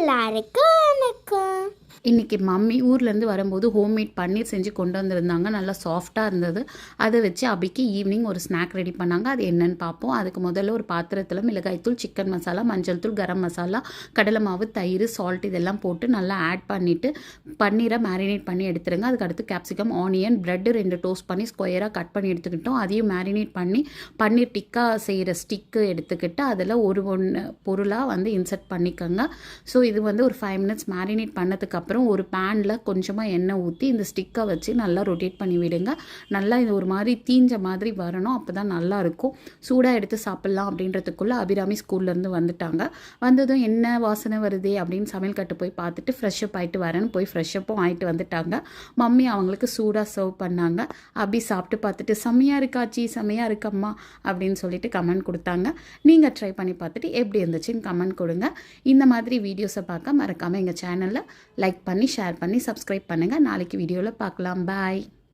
எல்லாருக்கும் வணக்கம். இன்றைக்கி மம்மி ஊர்லேருந்து வரும்போது ஹோம்மேட் பன்னீர் செஞ்சு கொண்டு வந்திருந்தாங்க. நல்லா சாஃப்டாக இருந்தது. அதை வச்சு அபிக்கு ஈவினிங் ஒரு ஸ்நாக் ரெடி பண்ணாங்க. அது என்னென்னு பார்ப்போம். அதுக்கு முதல்ல ஒரு பாத்திரத்தில் மிளகாய்த்தூள், சிக்கன் மசாலா, மஞ்சள் தூள், கரம் மசாலா, கடலை மாவு, தயிர், சால்ட் இதெல்லாம் போட்டு நல்லா ஆட் பண்ணிவிட்டு பன்னீரை மேரினேட் பண்ணி எடுத்துருங்க. அதுக்கு அடுத்து கேப்சிகம், ஆனியன், ப்ரெட்டு 2 டோஸ்ட் பண்ணி ஸ்கொயராக கட் பண்ணி எடுத்துக்கிட்டோம். அதையும் மேரினேட் பண்ணி பன்னீர் டிக்கா செய்கிற ஸ்டிக்கு எடுத்துக்கிட்டு அதில் ஒன்று பொருளாக இன்சர்ட் பண்ணிக்கோங்க. ஸோ இது ஒரு 5 மினிட்ஸ் மேரினேட் பண்ணதுக்கப்புறம் ஒரு பேனில் கொஞ்சமாக எண்ணெய் ஊற்றி இந்த ஸ்டிக்கை வச்சு நல்லா ரொட்டேட் பண்ணி விடுங்க. நல்லா இது ஒரு மாதிரி தீஞ்ச மாதிரி வரணும். அப்போ தான் நல்லாயிருக்கும். சூடாக எடுத்து சாப்பிட்லாம் அப்படின்றதுக்குள்ளே அபிராமி ஸ்கூல்லேருந்து வந்துட்டாங்க. வந்ததும் என்ன வாசனை வருதே அப்படின்னு சமையல் கட்டு போய் பார்த்துட்டு ஃப்ரெஷ்ஷப் ஆகிட்டு வரேன்னு போய் ஃப்ரெஷ்ஷப்பும் ஆகிட்டு வந்துட்டாங்க. மம்மி அவங்களுக்கு சூடாக சர்வ் பண்ணாங்க. அபி சாப்பிட்டு பார்த்துட்டு செம்மையாக இருக்காச்சி, செம்மையாக இருக்கம்மா அப்படின்னு சொல்லிட்டு கமெண்ட் கொடுத்தாங்க. நீங்கள் ட்ரை பண்ணி பார்த்துட்டு எப்படி இருந்துச்சுன்னு கமெண்ட் கொடுங்க. இந்த மாதிரி வீடியோஸை பார்க்க மறக்காமல் எங்கள் சேனலில் லைக் பண்ணி ஷேர் பண்ணி சப்ஸ்கிரைப் பண்ணுங்கள். நாளைக்கு வீடியோவில் பார்க்கலாம். பாய்.